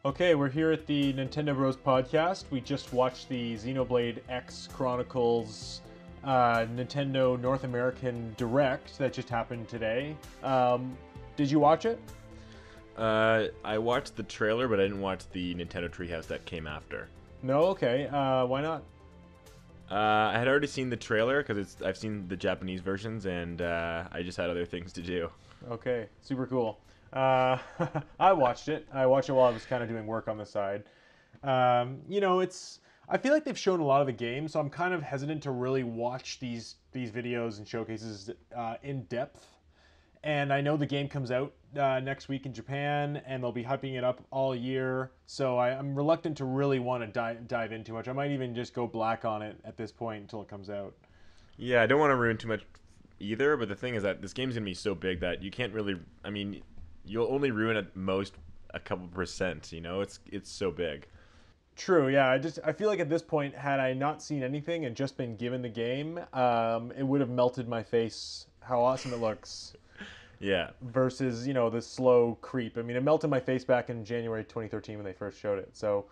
Okay, we're here at the Nintendo Bros podcast. We just watched the Xenoblade X Chronicles Nintendo North American Direct that just happened today. Did you watch it? I watched the trailer, but I didn't watch the Nintendo Treehouse that came after. No? Okay. Why not? I had already seen the trailer because I've seen the Japanese versions, and I just had other things to do. Okay, super cool. I watched it. I watched it while I was kind of doing work on the side. It's. I feel like they've shown a lot of the game, so I'm kind of hesitant to really watch these videos and showcases in depth. And I know the game comes out next week in Japan, and they'll be hyping it up all year. So I'm reluctant to really want to dive in too much. I might even just go black on it at this point until it comes out. Yeah, I don't want to ruin too much either, but the thing is that this game's gonna be so big that you can't really. I mean, you'll only ruin at most a couple percent. You know, it's so big. True, yeah. I feel like at this point, had I not seen anything and just been given the game, it would have melted my face how awesome it looks. Yeah. Versus, the slow creep. I mean, it melted my face back in January 2013 when they first showed it. So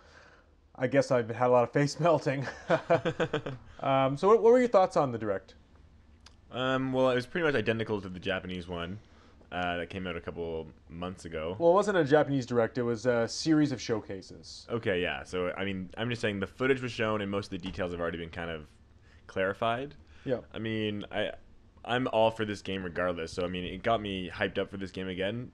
I guess I've had a lot of face melting. So what were your thoughts on the Direct? Well, it was pretty much identical to the Japanese one that came out a couple months ago. Well, it wasn't a Japanese Direct. It was a series of showcases. Okay, yeah. So, I mean, I'm just saying the footage was shown and most of the details have already been kind of clarified. Yeah. I mean, I'm all for this game regardless. So, I mean, it got me hyped up for this game again.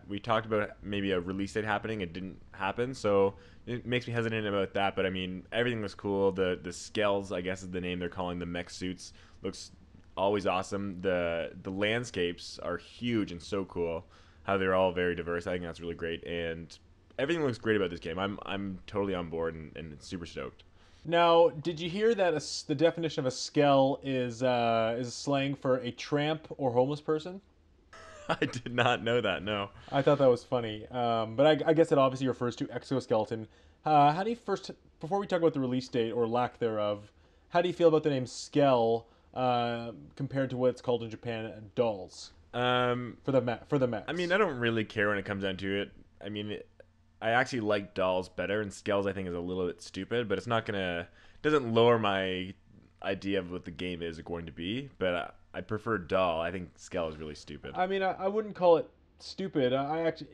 We talked about maybe a release date happening. It didn't happen. So, it makes me hesitant about that. But, I mean, everything was cool. The Skells, I guess is the name they're calling the mech suits, looks always awesome. The landscapes are huge and so cool. How they're all very diverse. I think that's really great. And everything looks great about this game. I'm totally on board and super stoked. Now, did you hear that the definition of a skell is slang for a tramp or homeless person? I did not know that, no. I thought that was funny, but I guess it obviously refers to exoskeleton. How do you first, before we talk about the release date or lack thereof, how do you feel about the name skell compared to what it's called in Japan, dolls for the mechs? I mean, I don't really care when it comes down to it. I mean, I actually like dolls better, and Skells I think is a little bit stupid, but it doesn't lower my idea of what the game is going to be. But I prefer doll. I think Skell is really stupid. I mean, I wouldn't call it stupid.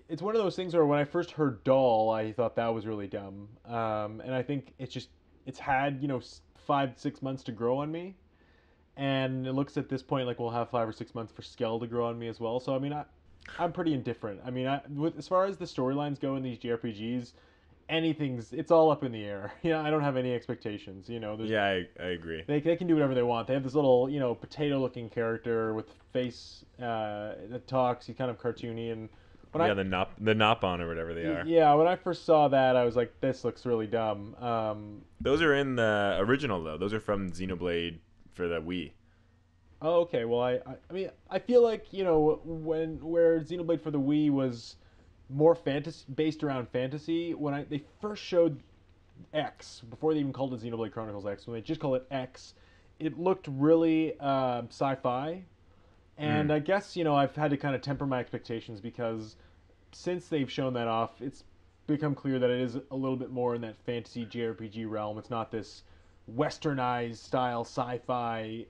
It's one of those things where when I first heard doll, I thought that was really dumb. And I think it's had 5-6 months to grow on me, and it looks at this point like we'll have 5 or 6 months for Skell to grow on me as well. So I mean, I'm pretty indifferent. I mean, as far as the storylines go in these JRPGs, it's all up in the air. I don't have any expectations. Yeah, I agree. They can do whatever they want. They have this little, potato-looking character with face that talks. He's kind of cartoony, and the Nopon or whatever they are. Yeah, when I first saw that, I was like, this looks really dumb. Those are in the original though. Those are from Xenoblade for the Wii. Oh, okay. Well, I mean, I feel like where Xenoblade for the Wii was more fantasy based around fantasy. When they first showed X, before they even called it Xenoblade Chronicles X, when they just called it X, it looked really sci-fi. And I guess I've had to kind of temper my expectations because since they've shown that off, it's become clear that it is a little bit more in that fantasy JRPG realm. It's not this westernized style sci-fi.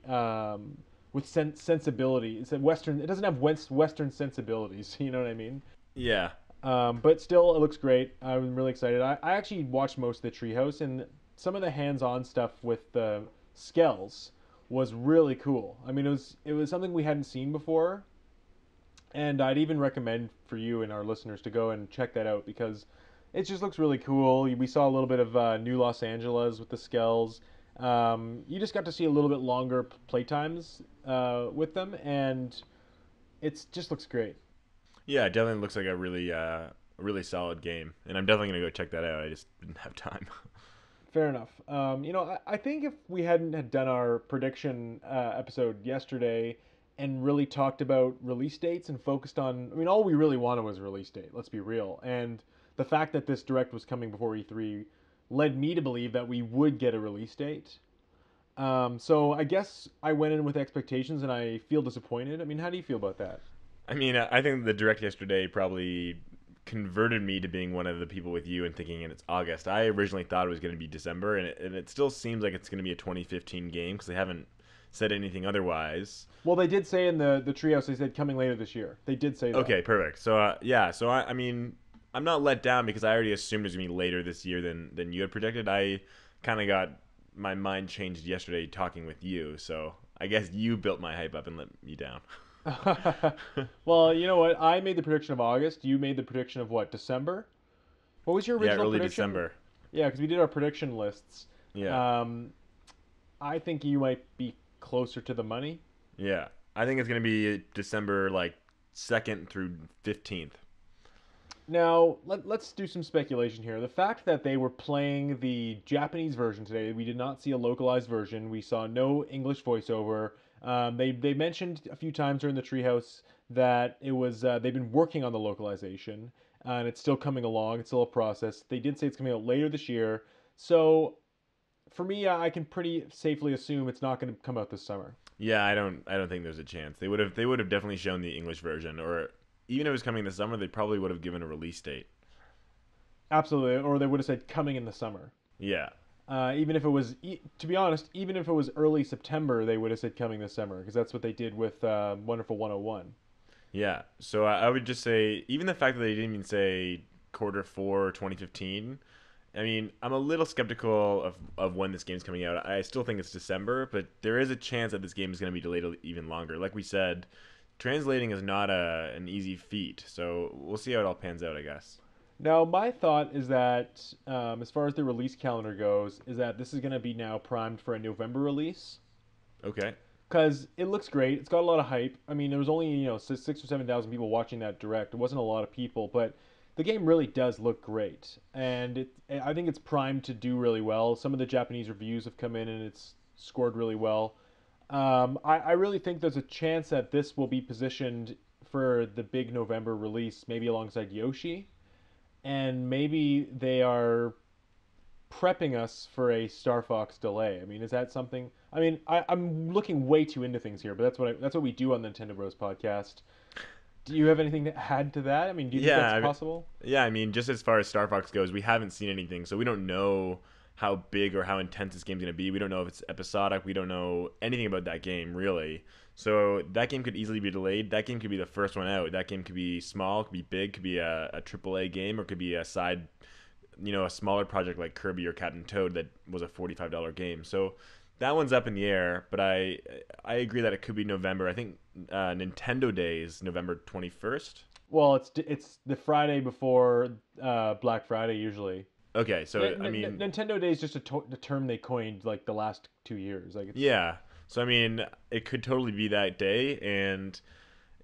With sensibility. It's a Western. It doesn't have Western sensibilities. You know what I mean? Yeah. But still, it looks great. I'm really excited. I actually watched most of the Treehouse, and some of the hands-on stuff with the Skells was really cool. I mean, it was something we hadn't seen before, and I'd even recommend for you and our listeners to go and check that out because it just looks really cool. We saw a little bit of New Los Angeles with the Skells. You just got to see a little bit longer playtimes with them, and it just looks great. Yeah, it definitely looks like a really solid game, and I'm definitely gonna go check that out. I just didn't have time. Fair enough. I think if we hadn't had done our prediction episode yesterday and really talked about release dates and focused on, I mean, all we really wanted was a release date. Let's be real. And the fact that this Direct was coming before E3 led me to believe that we would get a release date. So I guess I went in with expectations and I feel disappointed. I mean, how do you feel about that? I mean, I think the Direct yesterday probably converted me to being one of the people with you and thinking it's August. I originally thought it was going to be December, and it still seems like it's going to be a 2015 game because they haven't said anything otherwise. Well, they did say in the treehouse, they said coming later this year. They did say that. Okay, perfect. So yeah, so I mean, I'm not let down because I already assumed it was gonna be later this year than you had predicted. I kind of got my mind changed yesterday talking with you, so I guess you built my hype up and let me down. Well, you know what? I made the prediction of August. You made the prediction of what? December? What was your Yeah, original early prediction? December. Yeah, because we did our prediction lists. Yeah, I think you might be closer to the money. yeah. I think it's gonna be December like 2nd through 15th. Now, let's do some speculation here. The fact that they were playing the Japanese version today, we did not see a localized version. We saw no English voiceover. They mentioned a few times during the treehouse that it was they've been working on the localization, and it's still coming along. It's still a process. They did say it's coming out later this year. So for me, I can pretty safely assume it's not going to come out this summer. Yeah, I don't think there's a chance. They would have definitely shown the English version, or even if it was coming this summer, they probably would have given a release date. Absolutely, or they would have said coming in the summer. Yeah. Even if it was, to be honest, even if it was early September, they would have said coming this summer because that's what they did with Wonderful 101. Yeah, so I would just say even the fact that they didn't even say quarter 4 2015. I mean, I'm a little skeptical of when this game's coming out. I still think it's December, but there is a chance that this game is going to be delayed even longer. Like we said, translating is not an easy feat, so we'll see how it all pans out, I guess. Now, my thought is that as far as the release calendar goes, is that this is going to be now primed for a November release Okay. because it looks great. It's got a lot of hype. I mean, there was only 6 or 7 thousand people watching that direct. It wasn't a lot of people, but the game really does look great, and I think it's primed to do really well. Some of the Japanese reviews have come in, and it's scored really well. I really think there's a chance that this will be positioned for the big November release, maybe alongside Yoshi, and maybe they are prepping us for a Star Fox delay. I mean, is that something? I mean, I'm looking way too into things here, but that's what we do on the Nintendo Bros podcast. Do you have anything to add to that? I mean, do you think Yeah, that's possible? yeah. I mean, just as far as Star Fox goes, we haven't seen anything, so we don't know how big or how intense this game's gonna be. We don't know if it's episodic. We don't know anything about that game really. So that game could easily be delayed. That game could be the first one out. That game could be small, could be big, could be a AAA game, or could be a side, a smaller project like Kirby or Captain Toad that was a $45 game. So that one's up in the air, but I agree that it could be November. I think Nintendo Day is November 21st. Well, it's the Friday before Black Friday usually. Okay, so I mean, Nintendo Day is just a term they coined like the last 2 years. Like it's, yeah. So I mean, it could totally be that day, and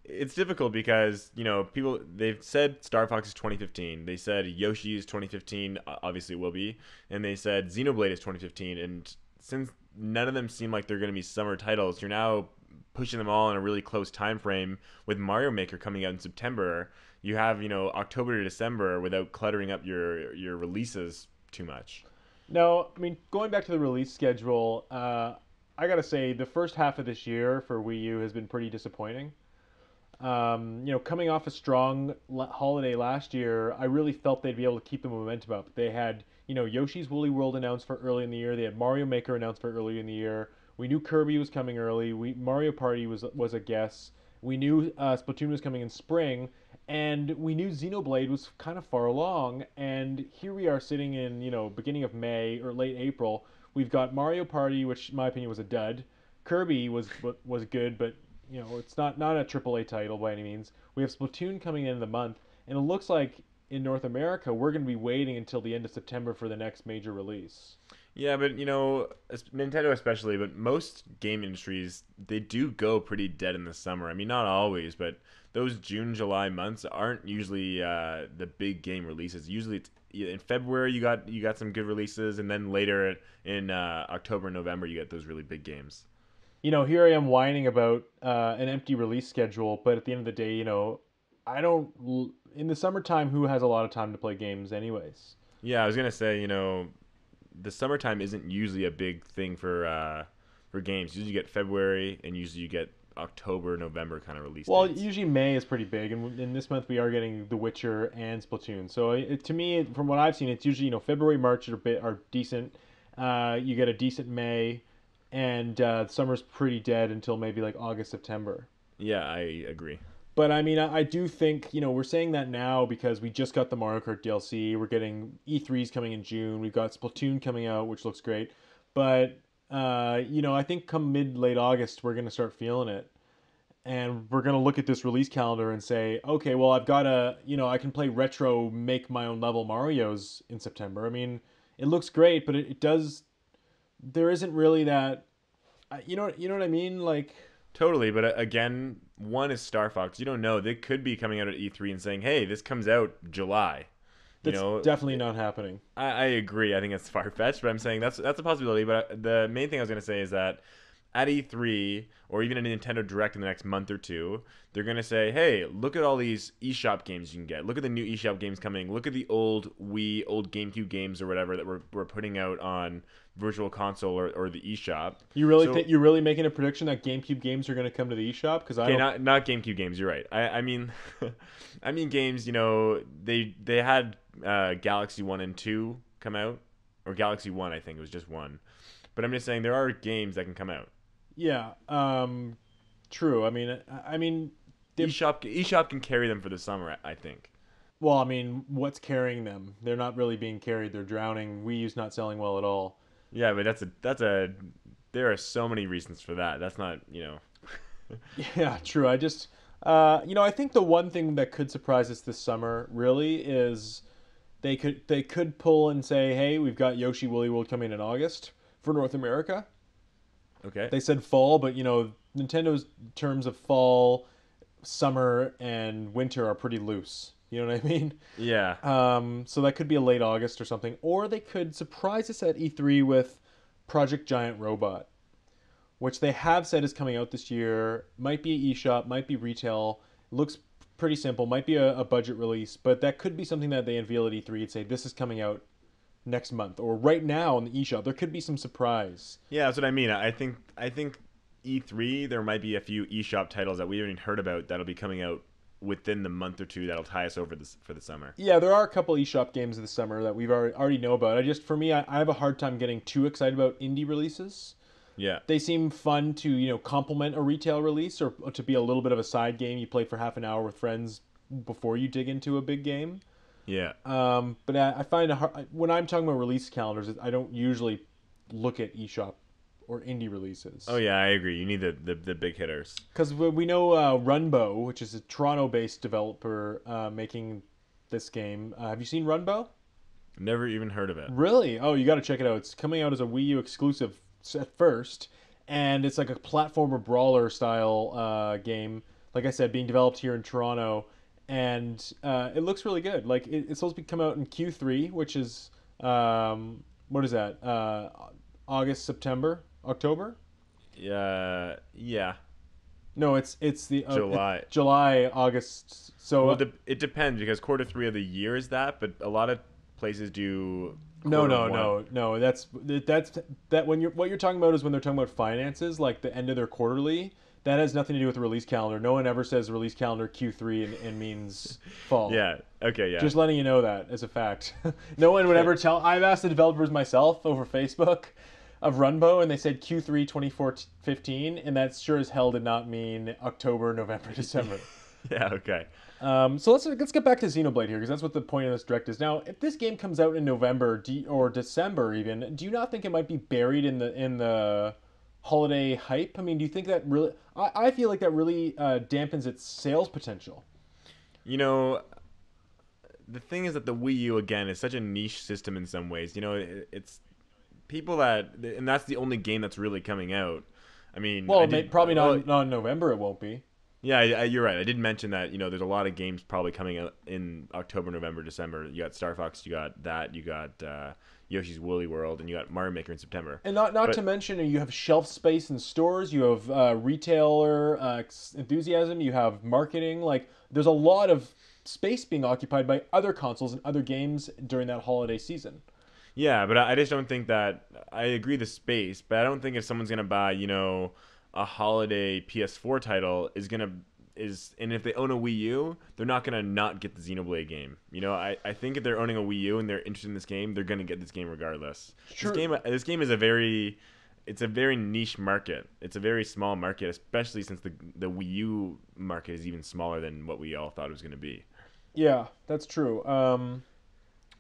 it's difficult because people they've said Star Fox is 2015. They said Yoshi is 2015. Obviously, it will be, and they said Xenoblade is 2015. And since none of them seem like they're going to be summer titles, you're now pushing them all in a really close time frame. With Mario Maker coming out in September, you have October to December without cluttering up your releases too much. No, I mean going back to the release schedule, I gotta say the first half of this year for Wii U has been pretty disappointing. Coming off a strong holiday last year, I really felt they'd be able to keep the momentum up. They had, Yoshi's Woolly World announced for early in the year. They had Mario Maker announced for early in the year. We knew Kirby was coming early. Mario Party was a guess. We knew Splatoon was coming in spring, and we knew Xenoblade was kind of far along. And here we are sitting in, beginning of May or late April. We've got Mario Party, which in my opinion was a dud. Kirby was good, but it's not a AAA title by any means. We have Splatoon coming in the month, and it looks like in North America we're going to be waiting until the end of September for the next major release. Yeah, but Nintendo especially, but most game industries they do go pretty dead in the summer. I mean, not always, but those June, July months aren't usually the big game releases. Usually, it's in February you got some good releases, and then later in October and November you get those really big games. Here I am whining about an empty release schedule, but at the end of the day, I don't. In the summertime, who has a lot of time to play games, anyways? Yeah, I was gonna say, the summertime isn't usually a big thing for games. Usually you get February, and usually you get October, November kind of release Well, dates. usually May is pretty big, and in this month we are getting The Witcher and Splatoon. So to me, from what I've seen, it's usually February, March are decent. You get a decent May, and summer's pretty dead until maybe like August, September. Yeah, I agree. But I mean, I do think we're saying that now because we just got the Mario Kart DLC. We're getting E3's coming in June. We've got Splatoon coming out, which looks great. But I think come mid late August we're gonna start feeling it, and we're gonna look at this release calendar and say, okay, well I've got I can play retro, make my own level Mario's in September. I mean, it looks great, but it does. There isn't really that. You know what I mean? Like, Totally, but again, one is Star Fox. You don't know. They could be coming out at E3 and saying, "Hey, this comes out July." You that's know, definitely not happening. I agree. I think it's far fetched, but I'm saying that's a possibility. But the main thing I was going to say is that at E3 or even a Nintendo Direct in the next month or two, they're going to say, "Hey, look at all these eShop games you can get. Look at the new eShop games coming. Look at the old Wii, old GameCube games or whatever that we're putting out on Virtual Console or the eShop." You really So, think you're really making a prediction that GameCube games are going to come to the eShop? Because I okay, don't. not GameCube games. You're right. I mean, I mean games. They had Galaxy 1 and 2 come out, or Galaxy 1. I think it was just one. But I'm just saying there are games that can come out. Yeah. True. I mean, eShop can carry them for the summer. I think. well, I mean, what's carrying them? They're not really being carried. They're drowning. Wii U's not selling well at all. Yeah, but that's a. There are so many reasons for that. That's not. Yeah, true. I think the one thing that could surprise us this summer really is they could pull and say, hey, we've got Yoshi Woolly World coming in August for North America. Okay. They said fall, but Nintendo's terms of fall, summer, and winter are pretty loose. You know what I mean? Yeah. So that could be a late August or something, or they could surprise us at E3 with Project Giant Robot, which they have said is coming out this year. Might be a eShop, might be retail. Looks pretty simple. Might be a budget release, but that could be something that they unveil at E3 and say this is coming out next month or right now in the eShop. There could be some surprise. Yeah, that's what I mean. I think E3 there might be a few eShop titles that we haven't even heard about that'll be coming out within the month or two that'll tie us over this for the summer. Yeah, there are a couple eShop games this summer that we've already know about. For me, I have a hard time getting too excited about indie releases. Yeah. They seem fun to complement a retail release or to be a little bit of a side game you play for half an hour with friends before you dig into a big game. Yeah. But I find when I'm talking about release calendars, I don't usually look at eShop or indie releases. Oh yeah, I agree. You need the big hitters. Because we know Runbow, which is a Toronto-based developer making this game. Have you seen Runbow? Never even heard of it. Really? Oh, you got to check it out. It's coming out as a Wii U exclusive at first, and it's like a platformer brawler style game. Like I said, being developed here in Toronto, and it looks really good. Like it's supposed to come out in Q3, which is what is that? August, September, October? Yeah. No, it's the July. July, August. So Well, it depends because quarter three of the year is that, but a lot of places do. No, quarter no, one. no, no. That's that when what you're talking about is when they're talking about finances, like the end of their quarterly. That has nothing to do with the release calendar. No one ever says release calendar Q3 and means fall. Yeah. Okay. Yeah. Just letting you know that as a fact. No one would ever tell. I've asked the developers myself over Facebook of Runbow, and they said Q3 2015, and that sure as hell did not mean October, November, December. Yeah. Okay. So let's get back to Xenoblade here because that's what the point of this direct is. Now, if this game comes out in November or December, even, do you not think it might be buried in the holiday hype? I mean, do you think that really? I feel like that really dampens its sales potential. You know, the thing is that the Wii U again is such a niche system in some ways. It's people and that's the only game that's really coming out. I mean, Well, probably not in November. It won't be. Yeah, you're right. I did mention that, there's a lot of games probably coming out in October, November, December. You got Star Fox, you got that, you got Yoshi's Woolly World, and you got Mario Maker in September. And not to mention, you have shelf space in stores, you have retailer enthusiasm, you have marketing. Like, there's a lot of space being occupied by other consoles and other games during that holiday season. Yeah, but I just don't think that I agree the space, but I don't think if someone's gonna buy, a holiday PS4 title and if they own a Wii U, they're not gonna not get the Xenoblade game. I think if they're owning a Wii U and they're interested in this game, they're gonna get this game regardless. Sure. This game is a very niche market. It's a very small market, especially since the Wii U market is even smaller than what we all thought it was gonna be. Yeah, that's true.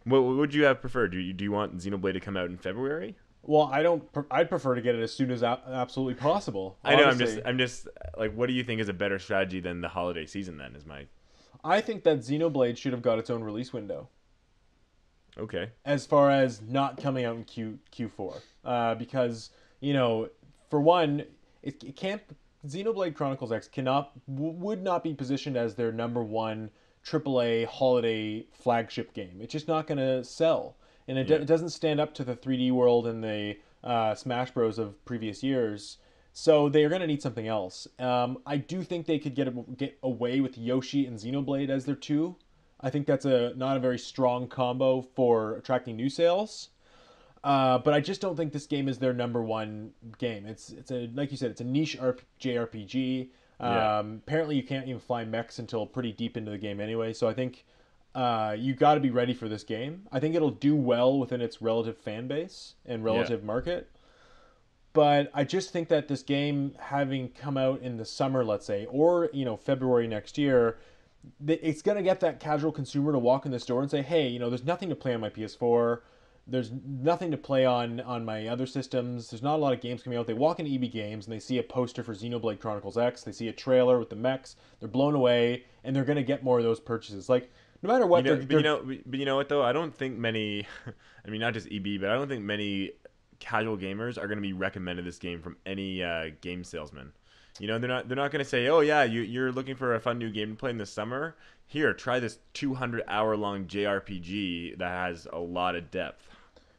What would you have preferred? Do you want Xenoblade to come out in February? Well, I don't. I'd prefer to get it as soon as absolutely possible. I know. Honestly. I'm just like, what do you think is a better strategy than the holiday season? Then is my I think that Xenoblade should have got its own release window. okay. As far as not coming out in Q4, because for one, it can't. Xenoblade Chronicles X would not be positioned as their number one AAA holiday flagship game. It's just not going to sell, and it doesn't stand up to the 3D World and the Smash Bros of previous years. So they're going to need something else. I do think they could get away with Yoshi and Xenoblade as their two. I think that's not a very strong combo for attracting new sales. But I just don't think this game is their number one game. It's like you said, it's a niche JRPG. Apparently, you can't even fly mechs until pretty deep into the game anyway. So I think you got to be ready for this game. I think it'll do well within its relative fan base and relative market. But I just think that this game, having come out in the summer, let's say, or February next year, it's gonna get that casual consumer to walk in the store and say, "Hey, there's nothing to play on my PS4. There's nothing to play on my other systems. There's not a lot of games coming out." They walk into EB Games and they see a poster for Xenoblade Chronicles X. They see a trailer with the mechs. They're blown away, and they're gonna get more of those purchases. Like no matter what, but you know what though? I don't think many. I mean, not just EB, but I don't think many casual gamers are going to be recommended this game from any game salesman. They're not going to say, "Oh yeah, you're looking for a fun new game to play in the summer. Here, try this 200-hour long JRPG that has a lot of depth."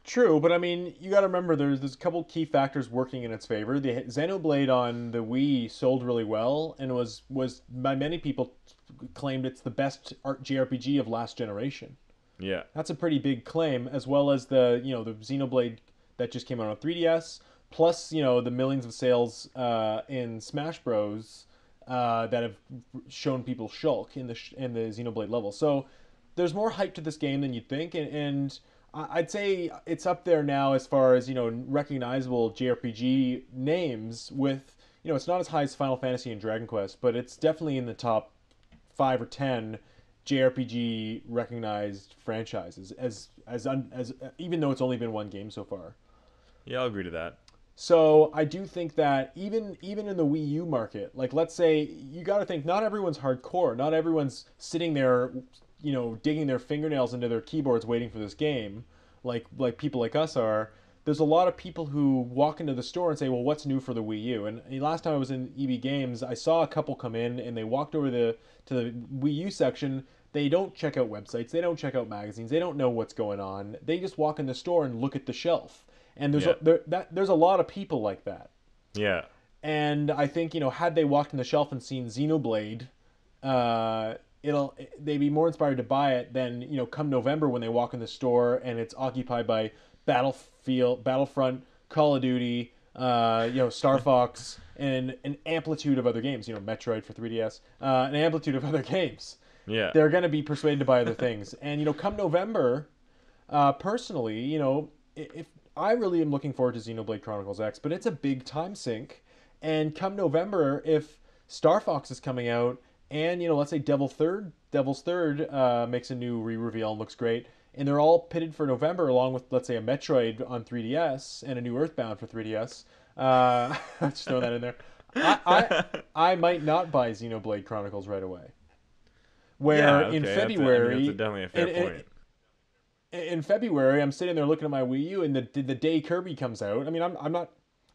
True, but I mean, you got to remember there's a couple key factors working in its favor. The Xenoblade on the Wii sold really well and was by many people claimed it's the best JRPG of last generation. Yeah, that's a pretty big claim, as well as the the Xenoblade that just came out on 3DS, plus the millions of sales in Smash Bros. That have shown people shulk in the Xenoblade level. So there's more hype to this game than you'd think, and I'd say it's up there now as far as recognizable JRPG names. With it's not as high as Final Fantasy and Dragon Quest, but it's definitely in the top 5 or 10 JRPG recognized franchises as even though it's only been one game so far. Yeah, I'll agree to that. So I do think that even in the Wii U market, like let's say you got to think not everyone's hardcore, not everyone's sitting there, digging their fingernails into their keyboards waiting for this game, like people like us are. There's a lot of people who walk into the store and say, "Well, what's new for the Wii U?" And last time I was in EB Games, I saw a couple come in and they walked over to the Wii U section. They don't check out websites, they don't check out magazines, they don't know what's going on. They just walk in the store and look at the shelf. And there's a lot of people like that. Yeah. And I think had they walked in the shelf and seen Xenoblade, they'd be more inspired to buy it than come November when they walk in the store and it's occupied by Battlefront, Call of Duty, Star Fox, and an amplitude of other games. Metroid for 3DS, an amplitude of other games. Yeah. They're going to be persuaded to buy other things. And come November, personally, if I really am looking forward to Xenoblade Chronicles X, but it's a big time sink. And come November, if Star Fox is coming out, and let's say Devil's Third makes a new re-reveal and looks great, and they're all pitted for November, along with let's say a Metroid on 3DS and a new Earthbound for 3DS. Just throw that in there. I might not buy Xenoblade Chronicles right away. Where in February, that's definitely a fair point. In February, I'm sitting there looking at my Wii U, and the day Kirby comes out. I mean, I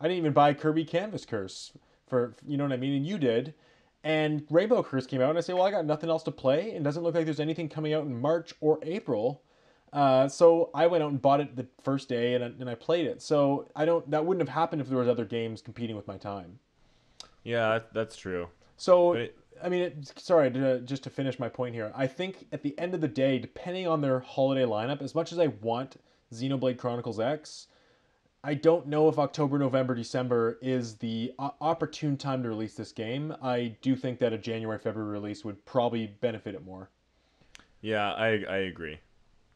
didn't even buy Kirby Canvas Curse for what I mean, and you did. And Rainbow Curse came out, and I say, well, I got nothing else to play, and it doesn't look like there's anything coming out in March or April. So I went out and bought it the first day, and I played it. So that wouldn't have happened if there was other games competing with my time. Yeah, that's true. So just to finish my point here, I think at the end of the day, depending on their holiday lineup, as much as I want Xenoblade Chronicles X, I don't know if October, November, December is the opportune time to release this game. I do think that a January, February release would probably benefit it more. Yeah, I agree.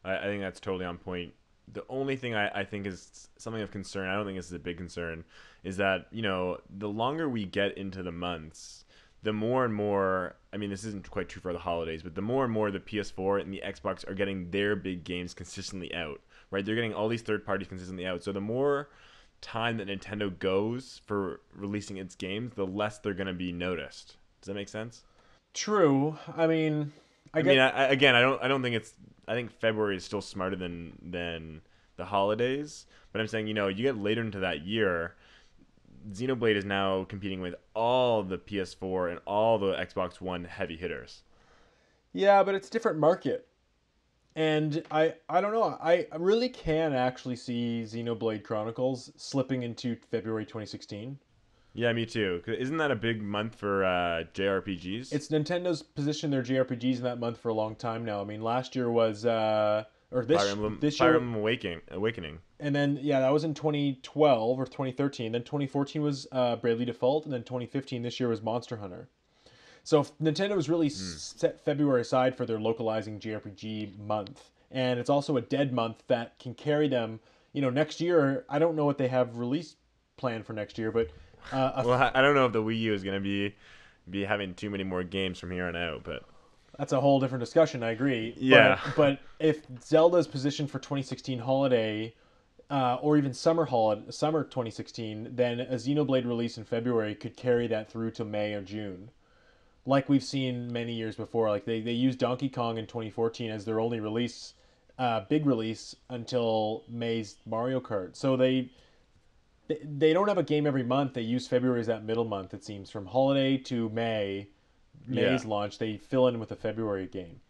I think that's totally on point. The only thing I think is something of concern, I don't think this is a big concern, is that, the longer we get into the months, the more and more, I mean, this isn't quite true for the holidays, but the more and more the PS4 and the Xbox are getting their big games consistently out, right? They're getting all these third parties consistently out. So the more time that Nintendo goes for releasing its games, the less they're going to be noticed. Does that make sense? True. I mean, I I mean, get. again, I don't think it's. I think February is still smarter than the holidays. But I'm saying, you get later into that year, Xenoblade is now competing with all the PS4 and all the Xbox One heavy hitters. Yeah, but it's a different market. And I don't know. I really can actually see Xenoblade Chronicles slipping into February 2016. Yeah, me too. 'Cause isn't that a big month for JRPGs? It's Nintendo's positioned their JRPGs in that month for a long time now. I mean, last year was or this Fire year, Emblem Awakening. and then yeah, that was in 2012 or 2013. Then 2014 was Bravely Default, and then 2015 this year was Monster Hunter. So Nintendo has really set February aside for their localizing JRPG month, and it's also a dead month that can carry them. Next year, I don't know what they have release planned for next year, but Well, I don't know if the Wii U is going to be having too many more games from here on out, but that's a whole different discussion. I agree. yeah. But if Zelda's positioned for 2016 holiday, or even summer 2016, then a Xenoblade release in February could carry that through to May or June, like we've seen many years before. Like they used Donkey Kong in 2014 as their only release, big release until May's Mario Kart. So they don't have a game every month. They use February as that middle month. It seems from holiday to Yeah. May's launch. They fill in with a February game.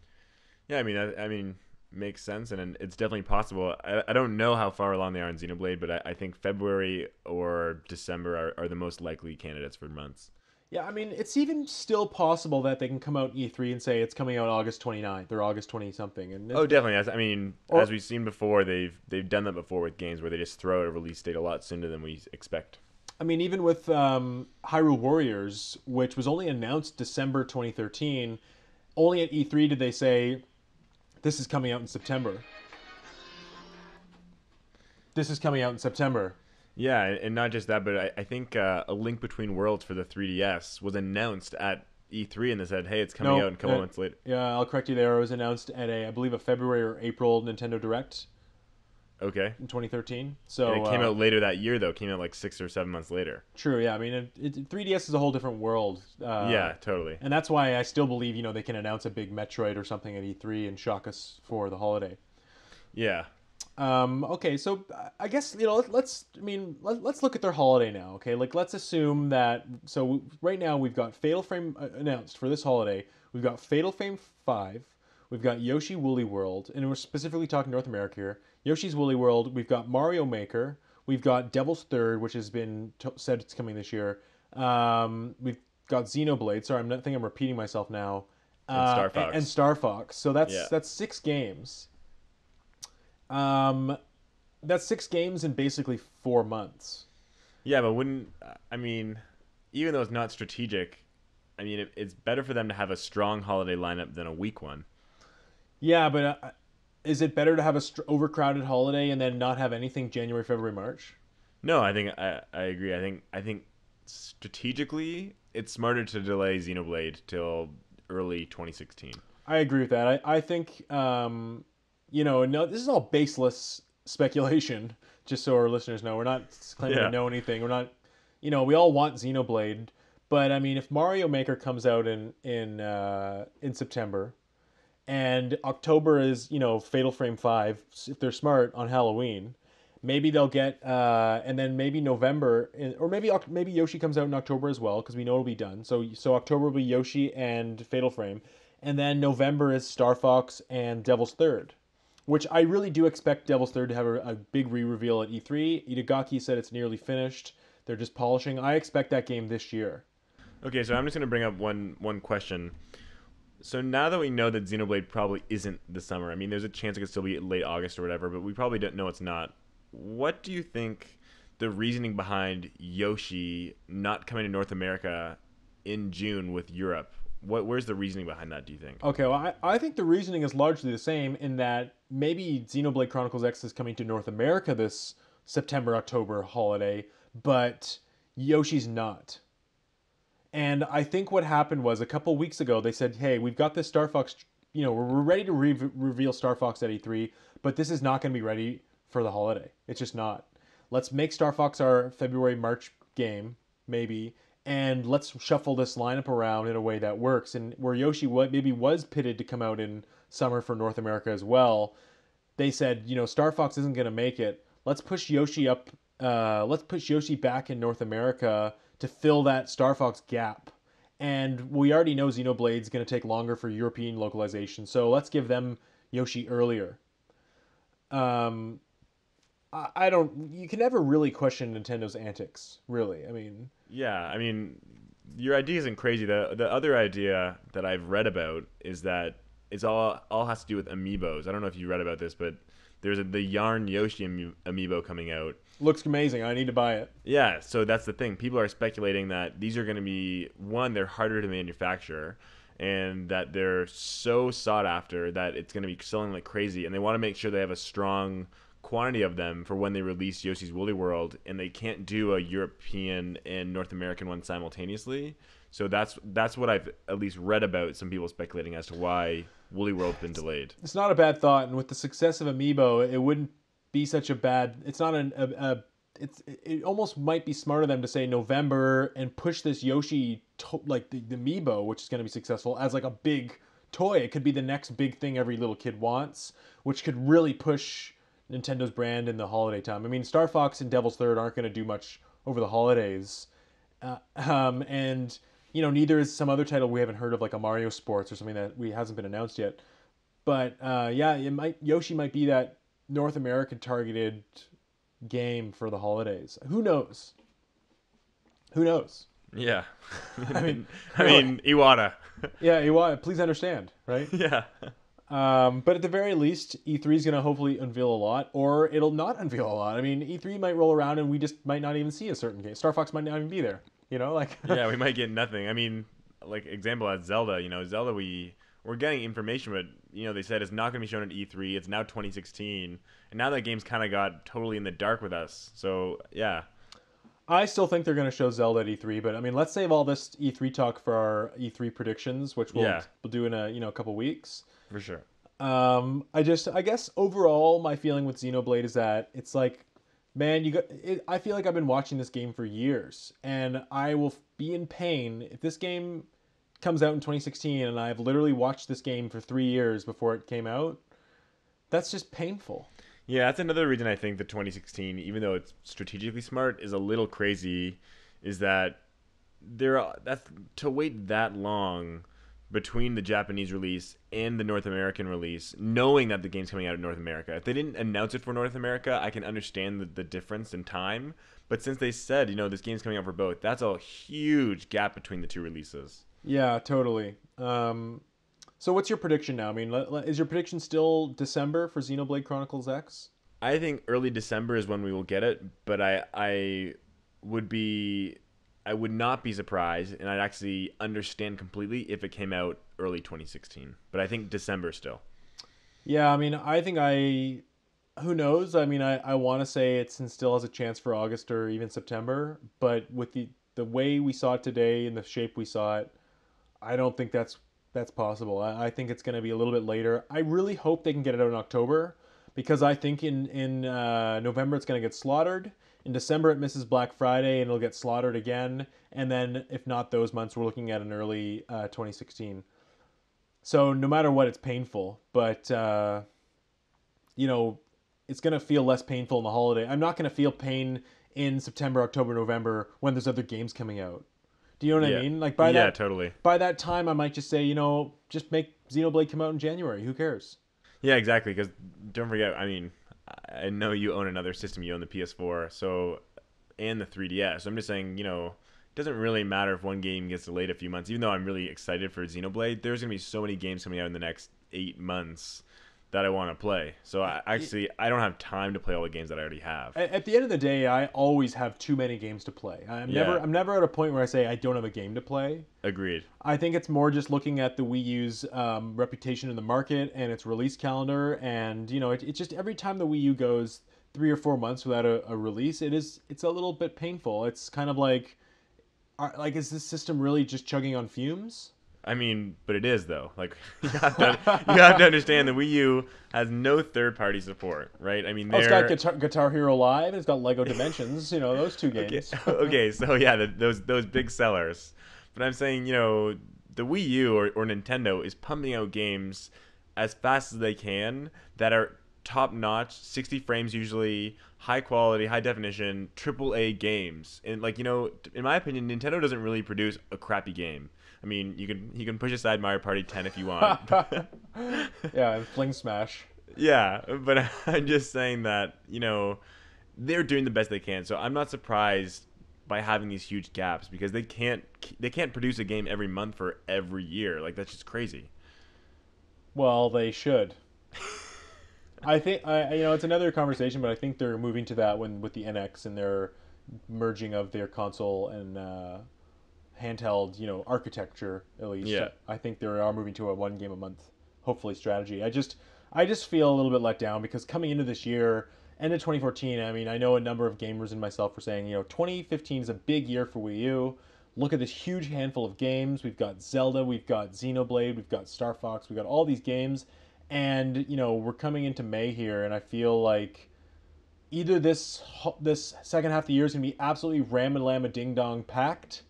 Yeah, I mean, makes sense, and it's definitely possible. I don't know how far along they are in Xenoblade, but I think February or December are the most likely candidates for months. Yeah, I mean, it's even still possible that they can come out in E3 and say it's coming out August 29th or August 20 something. Oh, definitely. I mean, or as we've seen before, they've done that before with games where they just throw out a release date a lot sooner than we expect. I mean, even with Hyrule Warriors, which was only announced December 2013, only at E3 did they say this is coming out in September. This is coming out in September. Yeah, and not just that, but I think A Link Between Worlds for the 3DS was announced at E3, and they said, "Hey, it's coming No, out in a couple months later." yeah, I'll correct you there. It was announced at I believe, a February or April Nintendo Direct Okay, in 2013. So and it came out later that year, though. It came out like 6 or 7 months later. true. Yeah, I mean, 3DS is a whole different world. Yeah, totally. And that's why I still believe they can announce a big Metroid or something at E3 and shock us for the holiday. Yeah, Okay, so I guess let's look at their holiday now. Okay, like let's assume that. So right now we've got Fatal Frame announced for this holiday. We've got Fatal Frame 5. We've got Yoshi Woolly World, and we're specifically talking North America here. Yoshi's Woolly World. We've got Mario Maker. We've got Devil's Third, which has been said it's coming this year. We've got Xenoblade. Sorry, I think I'm repeating myself now. and Star Fox. And Star Fox. So Yeah. that's 6 games. Um, that's 6 games in basically 4 months. Yeah, but wouldn't I mean, even though it's not strategic, I mean, it's better for them to have a strong holiday lineup than a weak one. Yeah, but is it better to have a overcrowded holiday and then not have anything January, February, March? No, I agree. I think strategically, it's smarter to delay Xenoblade till early 2016. I agree with that. I think no, this is all baseless speculation. Just so our listeners know, we're not claiming Yeah. to know anything. We're not, we all want Xenoblade, but I mean, if Mario Maker comes out in September, and October is Fatal Frame 5, if they're smart, on Halloween, maybe they'll get and then maybe November, or maybe Yoshi comes out in October as well, because we know it'll be done. So October will be Yoshi and Fatal Frame, and then November is Star Fox and Devil's Third, which I really do expect Devil's Third to have a big re-reveal at E3. Itagaki said it's nearly finished. They're just polishing. I expect that game this year. Okay, so I'm just gonna bring up one question. So now that we know that Xenoblade probably isn't this summer, I mean, there's a chance it could still be late August or whatever, but we probably don't know it's not. What do you think? the reasoning behind Yoshi not coming to North America in June with Europe. Where's the reasoning behind that, do you think? Okay, well, I think the reasoning is largely the same in that maybe Xenoblade Chronicles X is coming to North America this September October holiday, but Yoshi's not. And I think what happened was a couple weeks ago they said, "Hey, we've got this Star Fox. We're ready to reveal Star Fox at E3, but this is not going to be ready for the holiday. It's just not. Let's make Star Fox our February March game, maybe, and let's shuffle this lineup around in a way that works." And where Yoshi maybe was pitted to come out in summer for North America as well, they said, Star Fox isn't going to make it. Let's push Yoshi up. Let's push Yoshi back in North America to fill that Star Fox gap. And we already know Xenoblade's going to take longer for European localization, so let's give them Yoshi earlier. Um, I don't. You can never really question Nintendo's antics, really. I mean, Yeah, I mean, your idea isn't crazy. The other idea that I've read about is that it's all has to do with amiibos. I don't know if you read about this, but there's the Yarn Yoshi amiibo coming out. looks amazing. I need to buy it. Yeah, so that's the thing. People are speculating that these are going to be, one, they're harder to manufacture, and that they're so sought after that it's going to be selling like crazy, and they want to make sure they have a strong quantity of them for when they release Yoshi's Woolly World, and they can't do a European and North American one simultaneously. So that's what I've at least read about some people speculating as to why Woolly World's been delayed. It's not a bad thought, and with the success of Amiibo, it wouldn't be such a bad. It's not it almost might be smarter them to say November and push this Yoshi like the Amiibo, which is going to be successful, as like a big toy. It could be the next big thing every little kid wants, which could really push Nintendo's brand in the holiday time. I mean, Star Fox and Devil's Third aren't going to do much over the holidays, and neither is some other title we haven't heard of, like a Mario Sports or something that hasn't been announced yet. But yeah, Yoshi might be that North American targeted game for the holidays. Who knows? Who knows? Yeah. I mean, Iwata. Yeah, Iwata, please understand, right? Yeah. But at the very least, E3 is going to hopefully unveil a lot, or it'll not unveil a lot. I mean, E3 might roll around and we just might not even see a certain game. Star Fox might not even be there. Yeah, we might get nothing. I mean, like example at Zelda, Zelda we're getting information, but they said it's not going to be shown at E3. It's now 2016, and now that game's kind of got totally in the dark with us. So yeah, I still think they're going to show Zelda at E3, but I mean, let's save all this E3 talk for our E3 predictions, which we'll do in a couple weeks. For sure. I guess overall, my feeling with Xenoblade is that it's like, man, I feel like I've been watching this game for years, and I will be in pain if this game comes out in 2016 and I've literally watched this game for 3 years before it came out. That's just painful. Yeah, that's another reason I think the 2016, even though it's strategically smart, is a little crazy, is that that's to wait that long between the Japanese release and the North American release, knowing that the game's coming out in North America. If they didn't announce it for North America, I can understand the difference in time. But since they said, this game's coming out for both, that's a huge gap between the two releases. Yeah, totally. So what's your prediction now? I mean, is your prediction still December for Xenoblade Chronicles X? I think early December is when we will get it, but I would not be surprised, and I'd actually understand completely if it came out early 2016. But I think December still. Yeah, I mean, who knows? I mean, I want to say it still has a chance for August or even September, but with the way we saw it today and the shape we saw it, I don't think that's possible. I think it's going to be a little bit later. I really hope they can get it out in October, because I think in November it's going to get slaughtered. In December it misses Black Friday and it'll get slaughtered again. And then if not those months, we're looking at an early 2016. So no matter what, it's painful. But, it's going to feel less painful in the holiday. I'm not going to feel pain in September, October, November when there's other games coming out. Do you know what I mean? Like totally. By that time, I might just say, just make Xenoblade come out in January. Who cares? Yeah, exactly. Because don't forget, I mean, I know you own another system. You own the PS4, and the 3DS. I'm just saying, it doesn't really matter if one game gets delayed a few months. Even though I'm really excited for Xenoblade, there's gonna be so many games coming out in the next 8 months that I want to play. So I don't have time to play all the games that I already have. At the end of the day, I always have too many games to play. I'm never at a point where I say I don't have a game to play. Agreed. I think it's more just looking at the Wii U's reputation in the market and its release calendar, and it's just every time the Wii U goes 3 or 4 months without a release, it's a little bit painful. It's kind of like is this system really just chugging on fumes? I mean, but it is though. Like you have to understand the Wii U has no third-party support, right? I mean, it's got Guitar Hero Live, and it's got Lego Dimensions. Those two games. Okay, so yeah, those big sellers. But I'm saying, the Wii U or Nintendo is pumping out games as fast as they can that are top-notch, 60 frames usually, high quality, high definition, AAA games. And in my opinion, Nintendo doesn't really produce a crappy game. I mean, you can push aside Mario Party 10 if you want. Yeah, and Fling Smash. Yeah, but I'm just saying that, they're doing the best they can. So I'm not surprised by having these huge gaps because they can't produce a game every month for every year. Like, that's just crazy. Well, they should. I think it's another conversation, but I think they're moving to that with the NX and their merging of their console and handheld, architecture at least. Yeah. I think they are moving to a 1 game a month, hopefully, strategy. I just feel a little bit let down because coming into this year, end of 2014, I mean, I know a number of gamers and myself were saying, 2015 is a big year for Wii U. Look at this huge handful of games. We've got Zelda, we've got Xenoblade, we've got Star Fox, we've got all these games. And, we're coming into May here, and I feel like either this second half of the year is going to be absolutely ram-a-lam-a-ding-dong packed,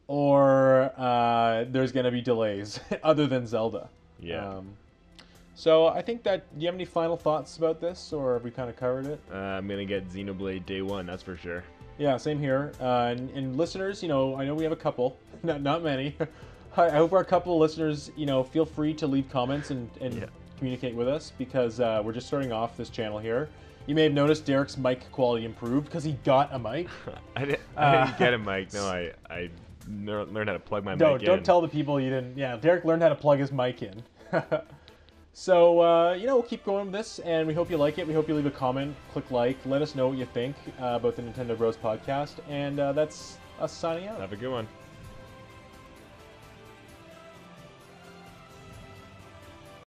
or there's going to be delays other than Zelda. Yeah. So I think do you have any final thoughts about this, or have we kind of covered it? I'm going to get Xenoblade day 1, that's for sure. Yeah, same here. And listeners, I know we have a couple, not many. I hope our couple of listeners, feel free to leave comments and communicate with us because we're just starting off this channel here. You may have noticed Derek's mic quality improved because he got a mic. I didn't get a mic. No, I learned how to plug my mic in. Don't tell the people you didn't. Yeah, Derek learned how to plug his mic in. So, we'll keep going with this, and we hope you like it. We hope you leave a comment, click like, let us know what you think about the Nintendo Bros podcast, and that's us signing out. Have a good one.